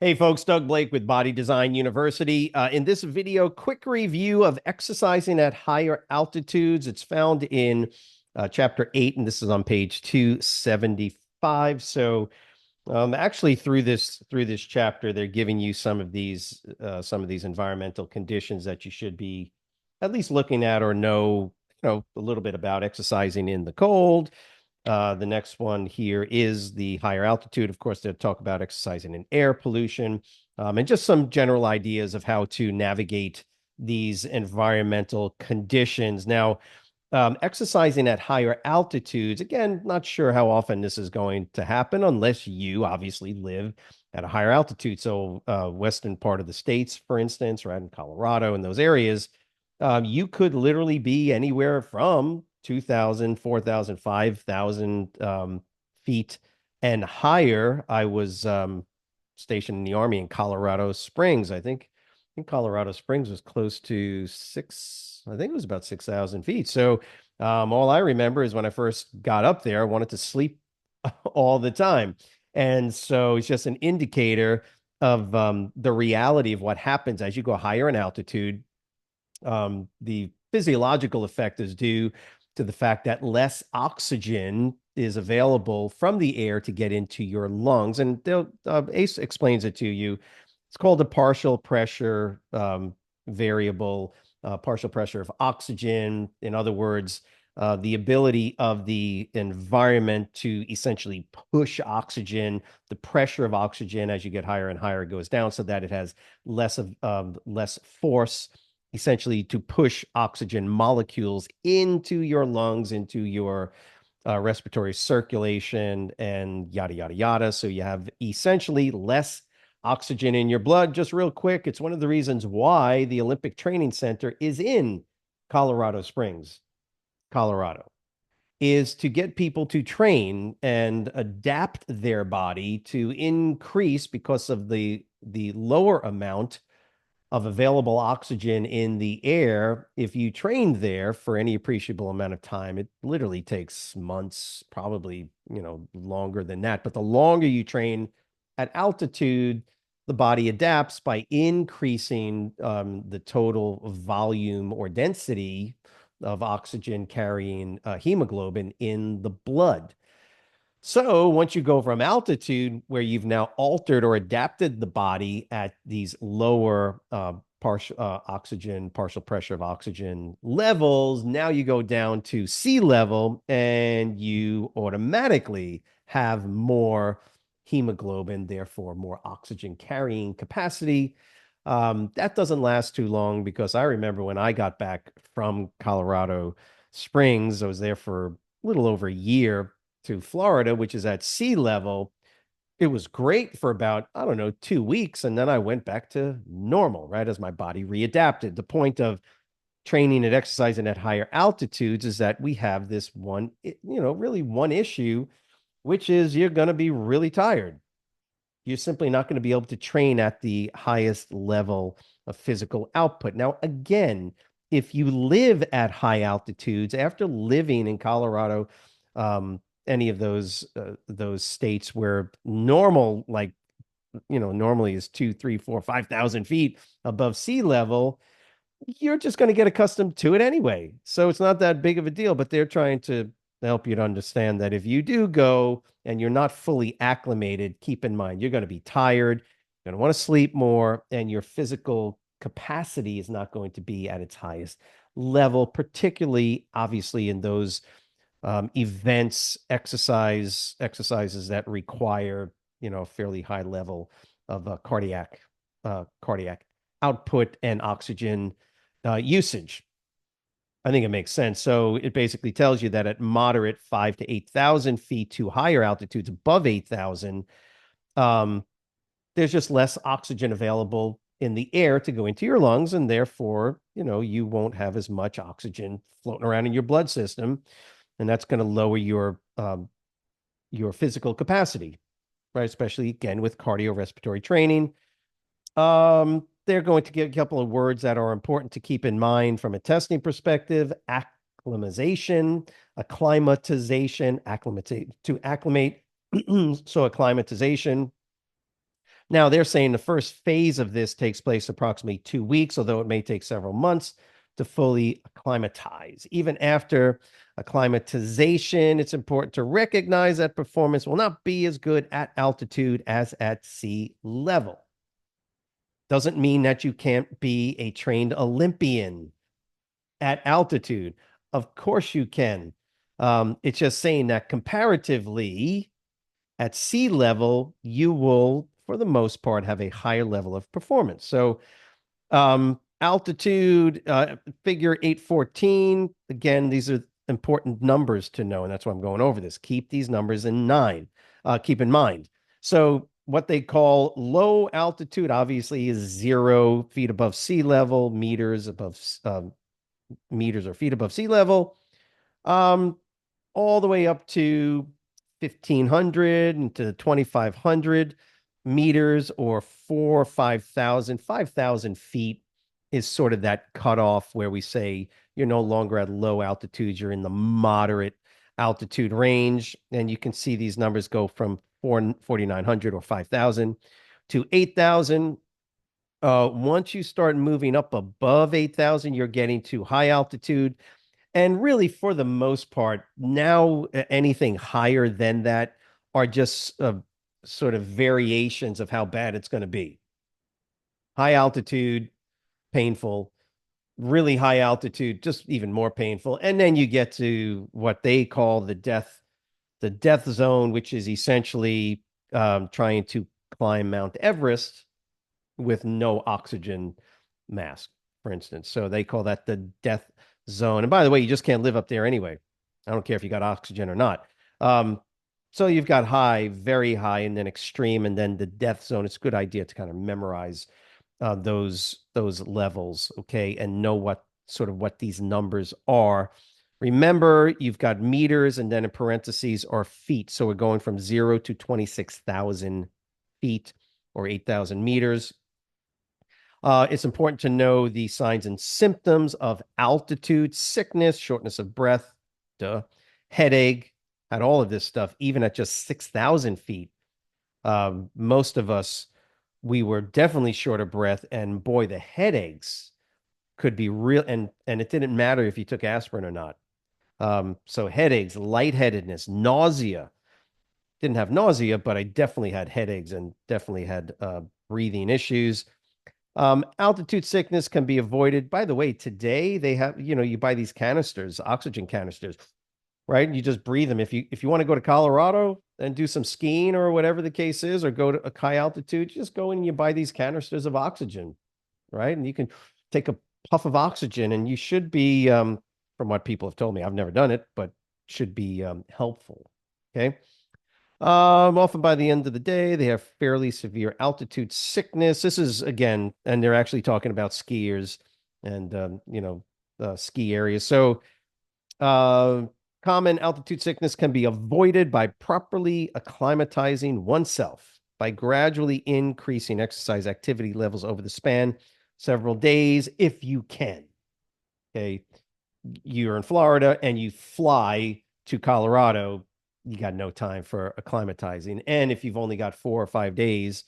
Hey folks, Doug Blake with Body Design University. In this video, quick review of exercising at higher altitudes. It's found in chapter 8, and this is on page 275. So actually through this chapter, they're giving you some of these environmental conditions that you should be at least looking at or know a little bit about exercising in the cold. The next one here is the higher altitude. Of course, they'll talk about exercising in air pollution, and just some general ideas of how to navigate these environmental conditions. Now, exercising at higher altitudes, again, not sure how often this is going to happen unless you obviously live at a higher altitude. So, western part of the states, for instance, right in Colorado and those areas, you could literally be anywhere from 2,000, 4,000, 5,000 feet and higher. I was stationed in the Army in Colorado Springs. I think Colorado Springs was close to I think it was about 6,000 feet. So all I remember is when I first got up there, I wanted to sleep all the time. And so it's just an indicator of the reality of what happens as you go higher in altitude. The physiological effect is due to the fact that less oxygen is available from the air to get into your lungs. And Ace explains it to you. It's called a partial pressure variable, partial pressure of oxygen. In other words, the ability of the environment to essentially push oxygen, the pressure of oxygen as you get higher and higher goes down so that it has less force essentially to push oxygen molecules into your lungs, into your respiratory circulation, and yada, yada, yada. So you have essentially less oxygen in your blood. Just real quick, it's one of the reasons why the Olympic Training Center is in Colorado Springs, Colorado, is to get people to train and adapt their body to increase because of the lower amount of available oxygen in the air. If you trained there for any appreciable amount of time, it literally takes months, probably, longer than that. But the longer you train at altitude, the body adapts by increasing the total volume or density of oxygen carrying hemoglobin in the blood. So once you go from altitude where you've now altered or adapted the body at these lower partial pressure of oxygen levels, now you go down to sea level and you automatically have more hemoglobin, therefore more oxygen carrying capacity. That doesn't last too long because I remember when I got back from Colorado Springs, I was there for a little over a year to Florida, which is at sea level. It was great for about, I don't know, 2 weeks. And then I went back to normal, right? As my body readapted. The point of training and exercising at higher altitudes is that we have this really one issue, which is you're going to be really tired. You're simply not going to be able to train at the highest level of physical output. Now, again, if you live at high altitudes, after living in Colorado, any of those states where normally is 2, 3, 4, 5,000 feet above sea level, you're just going to get accustomed to it anyway. So it's not that big of a deal, but they're trying to help you to understand that if you do go and you're not fully acclimated, keep in mind, you're going to be tired, you're going to want to sleep more, and your physical capacity is not going to be at its highest level, particularly obviously in those exercises that require, a fairly high level of cardiac output and oxygen usage. I think it makes sense. So it basically tells you that at moderate 5 to 8,000 feet to higher altitudes above 8,000, there's just less oxygen available in the air to go into your lungs, and therefore, you won't have as much oxygen floating around in your blood system, and that's going to lower your physical capacity, right? Especially again with cardiorespiratory training. They're going to give a couple of words that are important to keep in mind from a testing perspective: acclimatization, acclimate to acclimate. So acclimatization Now, they're saying the first phase of this takes place approximately 2 weeks, although it may take several months to fully acclimatize. Even after acclimatization, it's important to recognize that performance will not be as good at altitude as at sea level. Doesn't mean that you can't be a trained Olympian at altitude. Of course you can. It's just saying that comparatively, at sea level, you will, for the most part, have a higher level of performance. So, altitude, figure 814. Again, these are important numbers to know, and that's why I'm going over this. Keep these numbers keep in mind. So, what they call low altitude obviously is 0 feet above sea level, meters or feet above sea level. All the way up to 1,500 and to 2,500 meters, or 4 or 5,000. 5,000 feet is sort of that cutoff where we say you're no longer at low altitudes, you're in the moderate altitude range. And you can see these numbers go from 4,900 or 5,000 to 8,000. Once you start moving up above 8,000, you're getting to high altitude. And really, for the most part, now anything higher than that are just sort of variations of how bad it's going to be. High altitude, painful. Really high altitude, just even more painful. And then you get to what they call the death zone, which is essentially trying to climb Mount Everest with no oxygen mask, for instance. So they call that the death zone. And by the way, you just can't live up there anyway. I don't care if you got oxygen or not. So you've got high, very high, and then extreme, and then the death zone. It's a good idea to kind of memorize those levels, okay, and know what these numbers are. Remember, you've got meters, and then in parentheses are feet. So we're going from 0 to 26,000 feet or 8,000 meters. It's important to know the signs and symptoms of altitude sickness, shortness of breath, headache, had all of this stuff, even at just 6,000 feet. Most of us, we were definitely short of breath, and boy, the headaches could be real. And it didn't matter if you took aspirin or not. So headaches, lightheadedness, nausea. Didn't have nausea, but I definitely had headaches and definitely had breathing issues. Altitude sickness can be avoided. By the way, today they have, you buy these canisters, oxygen canisters, right? You just breathe them. If you want to go to Colorado and do some skiing or whatever the case is, or go to a high altitude, you just go in and you buy these canisters of oxygen, right? And you can take a puff of oxygen, and you should be, from what people have told me, I've never done it, but should be helpful. Okay. Often by the end of the day, they have fairly severe altitude sickness. This is again, and they're actually talking about skiers and ski areas. So, uh, common altitude sickness can be avoided by properly acclimatizing oneself by gradually increasing exercise activity levels over the span several days, if you can. Okay, you're in Florida and you fly to Colorado, you got no time for acclimatizing. And if you've only got 4 or 5 days,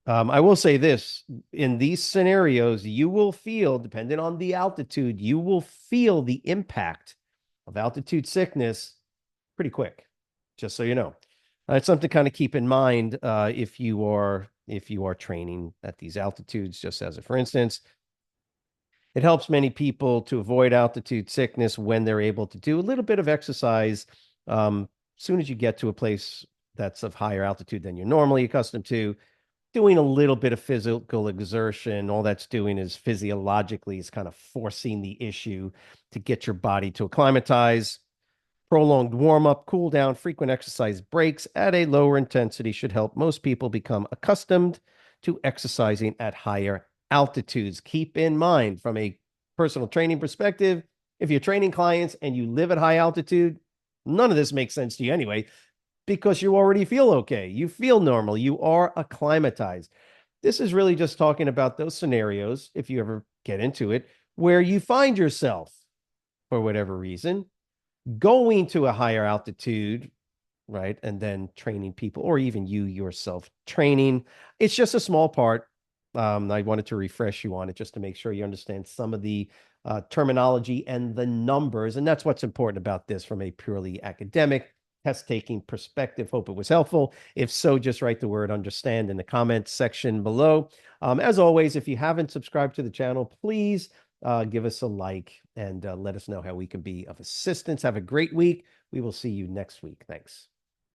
I will say this, in these scenarios, you will feel, depending on the altitude, you will feel the impact of altitude sickness pretty quick, just so you know. It's something to kind of keep in mind if you are training at these altitudes, just as a for instance. It helps many people to avoid altitude sickness when they're able to do a little bit of exercise. Soon as you get to a place that's of higher altitude than you're normally accustomed to, doing a little bit of physical exertion, all that's doing is physiologically is kind of forcing the issue to get your body to acclimatize. Prolonged warm up, cool down, frequent exercise breaks at a lower intensity should help most people become accustomed to exercising at higher altitudes. Keep in mind, from a personal training perspective, if you're training clients and you live at high altitude, none of this makes sense to you anyway, because you already feel okay. You feel normal. You are acclimatized. This is really just talking about those scenarios, if you ever get into it, where you find yourself, for whatever reason, going to a higher altitude right? And then training people, or even you yourself training. It's just a small part. I wanted to refresh you on it just to make sure you understand some of the terminology and the numbers. And that's what's important about this from a purely academic test taking perspective. Hope it was helpful. If so, just write the word understand in the comments section below. As always, if you haven't subscribed to the channel, please give us a like and let us know how we can be of assistance. Have a great week. We will see you next week. Thanks.